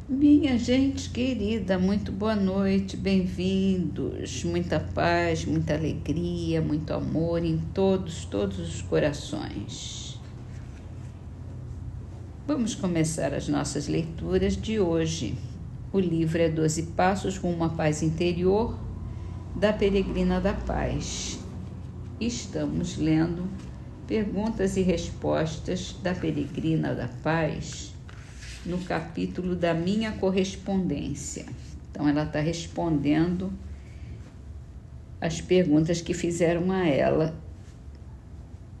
Minha gente querida, muito boa noite, bem-vindos. Muita paz, muita alegria, muito amor em todos os corações. Vamos começar as nossas leituras de hoje. O livro é 12 Passos com uma Paz Interior, da Peregrina da Paz. Estamos lendo Perguntas e Respostas da Peregrina da Paz, no capítulo da Minha Correspondência. Então, ela está respondendo as perguntas que fizeram a ela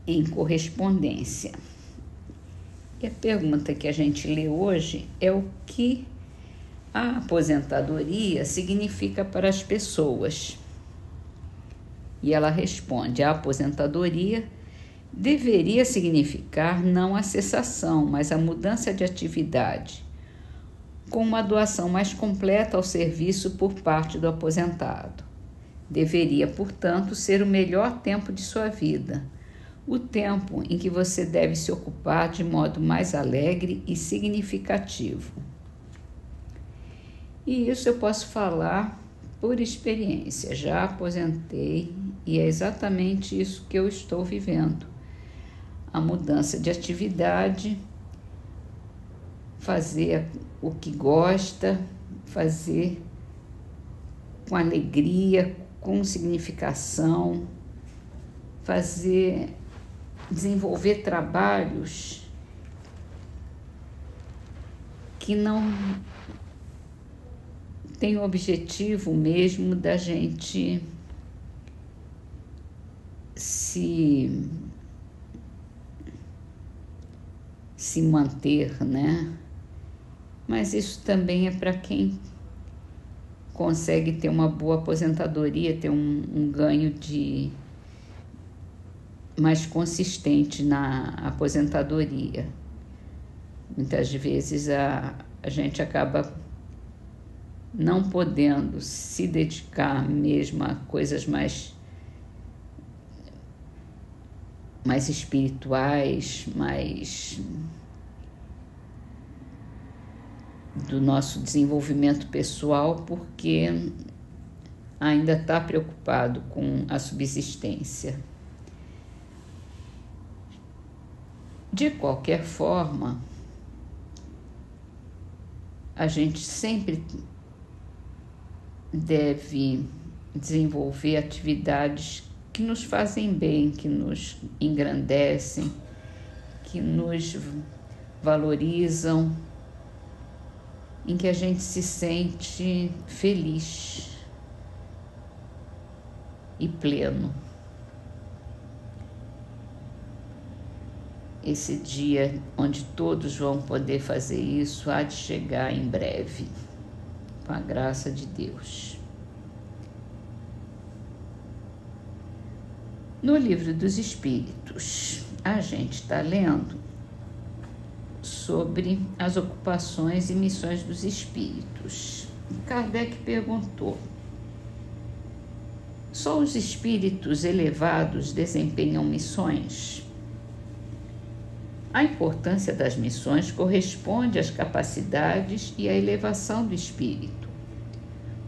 em correspondência. E a pergunta que a gente lê hoje é o que a aposentadoria significa para as pessoas. E ela responde: a aposentadoria deveria significar não a cessação, mas a mudança de atividade, com uma doação mais completa ao serviço por parte do aposentado. Deveria, portanto, ser o melhor tempo de sua vida, o tempo em que você deve se ocupar de modo mais alegre e significativo. E isso eu posso falar por experiência. Já aposentei e é exatamente isso que eu estou vivendo. A mudança de atividade, fazer o que gosta, fazer com alegria, com significação, desenvolver trabalhos que não tem o objetivo mesmo da gente se manter, né? Mas isso também é para quem consegue ter uma boa aposentadoria, ter um ganho mais consistente na aposentadoria. Muitas vezes a gente acaba não podendo se dedicar mesmo a coisas mais espirituais, mais do nosso desenvolvimento pessoal, porque ainda está preocupado com a subsistência. De qualquer forma, a gente sempre deve desenvolver atividades que nos fazem bem, que nos engrandecem, que nos valorizam, em que a gente se sente feliz e pleno. Esse dia onde todos vão poder fazer isso há de chegar em breve, com a graça de Deus. No Livro dos Espíritos, a gente está lendo sobre as ocupações e missões dos espíritos. Kardec perguntou: só os espíritos elevados desempenham missões? A importância das missões corresponde às capacidades e à elevação do espírito.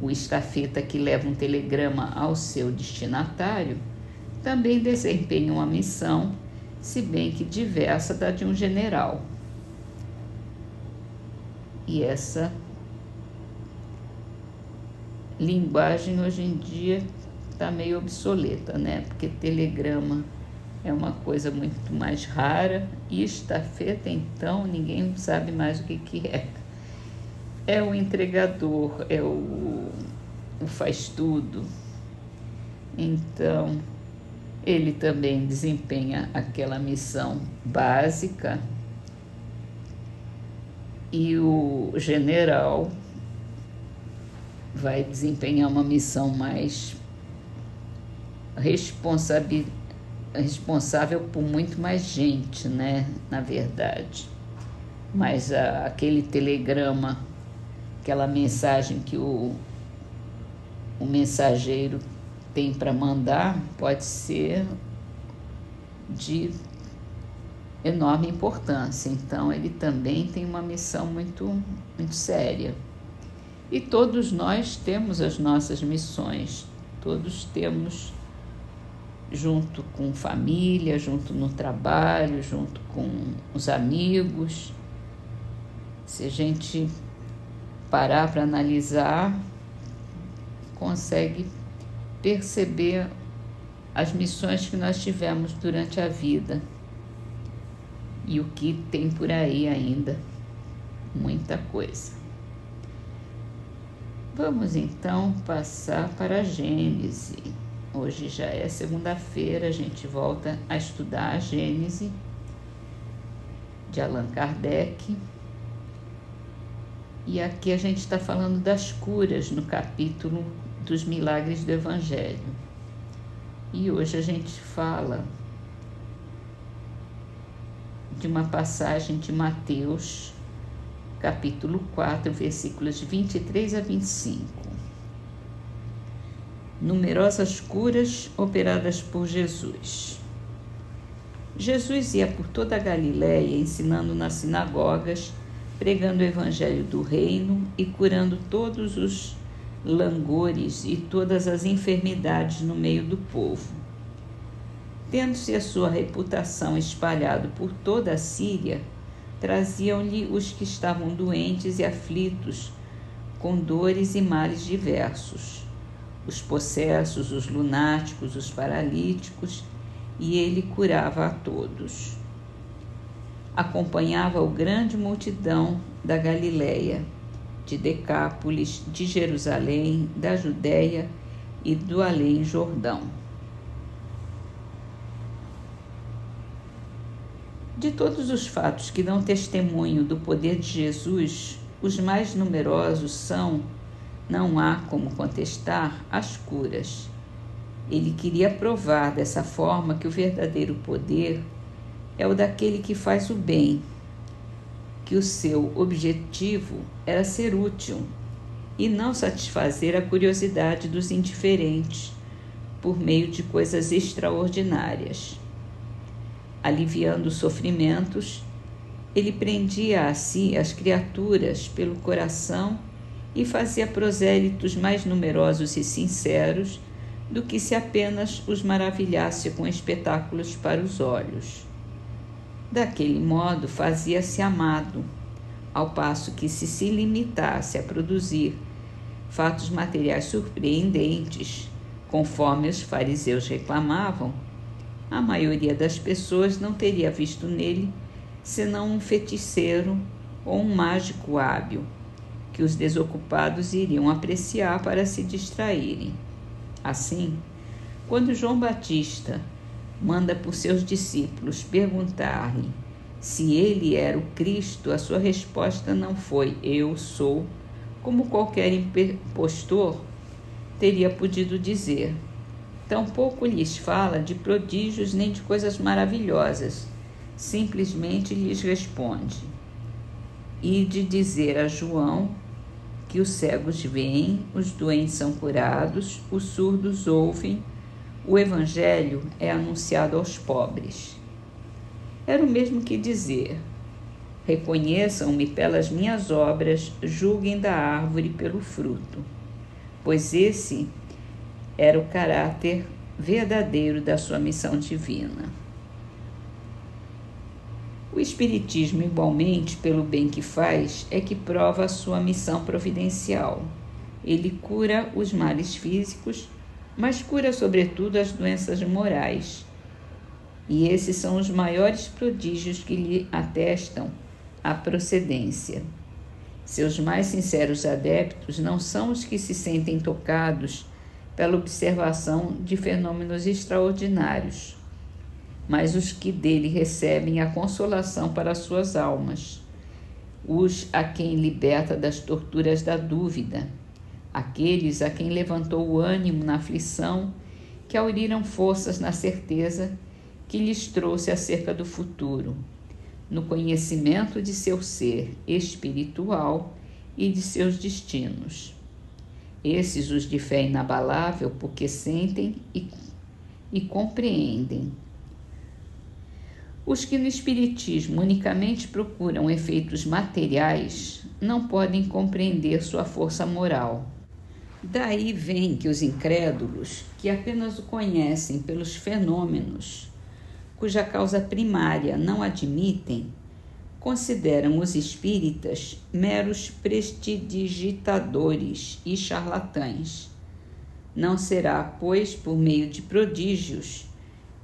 O estafeta que leva um telegrama ao seu destinatário também desempenha uma missão, se bem que diversa da de um general. E essa linguagem hoje em dia está meio obsoleta, né? Porque telegrama é uma coisa muito mais rara e estafeta, então, ninguém sabe mais o que é. É o entregador, é o faz tudo. Então, ele também desempenha aquela missão básica e o general vai desempenhar uma missão mais responsável por muito mais gente, né? Na verdade. Mas aquele telegrama, aquela mensagem que o mensageiro tem para mandar, pode ser enorme importância. Então, ele também tem uma missão muito, muito séria. E todos nós temos as nossas missões, todos temos, junto com família, junto no trabalho, junto com os amigos. Se a gente parar para analisar, consegue perceber as missões que nós tivemos durante a vida e o que tem por aí ainda, muita coisa. Vamos então passar para a Gênese. Hoje já é segunda-feira, a gente volta a estudar a Gênese de Allan Kardec. E aqui a gente está falando das curas no capítulo dos milagres do Evangelho. E hoje a gente fala de uma passagem de Mateus, capítulo 4, versículos 23 a 25. Numerosas curas operadas por Jesus. Jesus ia por toda a Galiléia, ensinando nas sinagogas, pregando o evangelho do reino e curando todos os langores e todas as enfermidades no meio do povo. Tendo-se a sua reputação espalhado por toda a Síria, traziam-lhe os que estavam doentes e aflitos, com dores e males diversos, os possessos, os lunáticos, os paralíticos, e ele curava a todos. Acompanhava-o grande multidão da Galiléia, de Decápolis, de Jerusalém, da Judéia e do além-Jordão. De todos os fatos que dão testemunho do poder de Jesus, os mais numerosos são, não há como contestar, as curas. Ele queria provar dessa forma que o verdadeiro poder é o daquele que faz o bem, que o seu objetivo era ser útil e não satisfazer a curiosidade dos indiferentes por meio de coisas extraordinárias. Aliviando os sofrimentos, ele prendia a si as criaturas pelo coração e fazia prosélitos mais numerosos e sinceros do que se apenas os maravilhasse com espetáculos para os olhos. Daquele modo fazia-se amado, ao passo que se limitasse a produzir fatos materiais surpreendentes, conforme os fariseus reclamavam, a maioria das pessoas não teria visto nele senão um feiticeiro ou um mágico hábil, que os desocupados iriam apreciar para se distraírem. Assim, quando João Batista manda por seus discípulos perguntar-lhe se ele era o Cristo, a sua resposta não foi "eu sou", como qualquer impostor teria podido dizer. Tampouco lhes fala de prodígios nem de coisas maravilhosas, simplesmente lhes responde: "Ide dizer a João que os cegos veem, os doentes são curados, os surdos ouvem, o evangelho é anunciado aos pobres." Era o mesmo que dizer: "Reconheçam-me pelas minhas obras, julguem da árvore pelo fruto", pois esse era o caráter verdadeiro da sua missão divina. O Espiritismo, igualmente, pelo bem que faz, é que prova a sua missão providencial. Ele cura os males físicos, mas cura sobretudo as doenças morais. E esses são os maiores prodígios que lhe atestam a procedência. Seus mais sinceros adeptos não são os que se sentem tocados pela observação de fenômenos extraordinários, mas os que dele recebem a consolação para suas almas, os a quem liberta das torturas da dúvida, aqueles a quem levantou o ânimo na aflição, que auriram forças na certeza que lhes trouxe acerca do futuro, no conhecimento de seu ser espiritual e de seus destinos. Esses os de fé inabalável, porque sentem e compreendem. Os que no Espiritismo unicamente procuram efeitos materiais não podem compreender sua força moral. Daí vem que os incrédulos, que apenas o conhecem pelos fenômenos, cuja causa primária não admitem, consideram os espíritas meros prestidigitadores e charlatães. Não será, pois, por meio de prodígios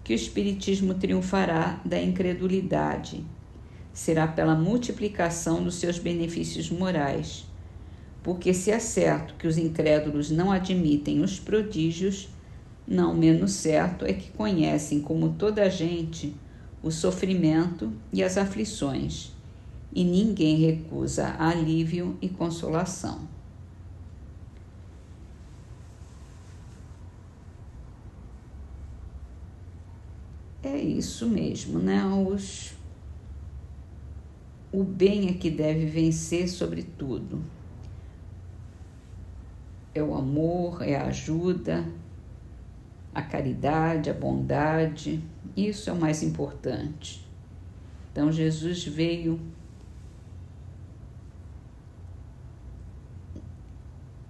que o espiritismo triunfará da incredulidade. Será pela multiplicação dos seus benefícios morais. Porque se é certo que os incrédulos não admitem os prodígios, não menos certo é que conhecem, como toda a gente, o sofrimento e as aflições, e ninguém recusa alívio e consolação. É isso mesmo, né? O bem é que deve vencer sobre tudo. É o amor, é a ajuda, a caridade, a bondade. Isso é o mais importante. Então, Jesus veio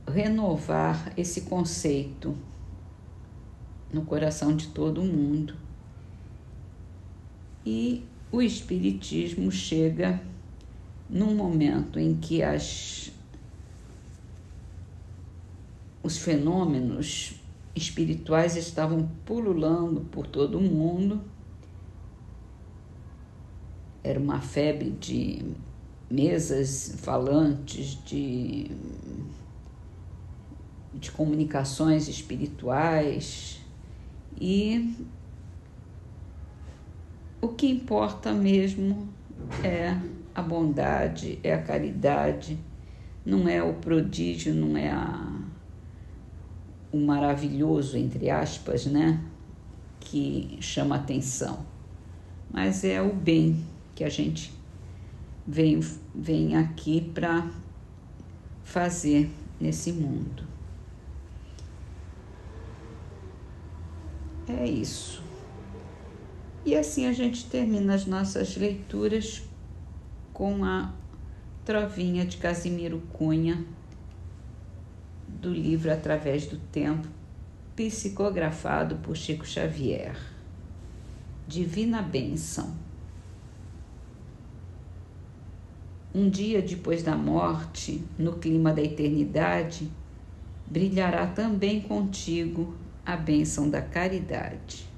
renovar esse conceito no coração de todo mundo. E o Espiritismo chega num momento em que os fenômenos espirituais estavam pululando por todo o mundo. Era uma febre de mesas falantes, de comunicações espirituais, e o que importa mesmo é a bondade, é a caridade, não é o prodígio, não é o maravilhoso, entre aspas, né, que chama atenção, mas é o bem que a gente vem aqui para fazer nesse mundo. É isso. E assim a gente termina as nossas leituras com a trovinha de Casimiro Cunha, do livro Através do Tempo, psicografado por Chico Xavier. Divina Bênção. Um dia depois da morte, no clima da eternidade, brilhará também contigo a bênção da caridade.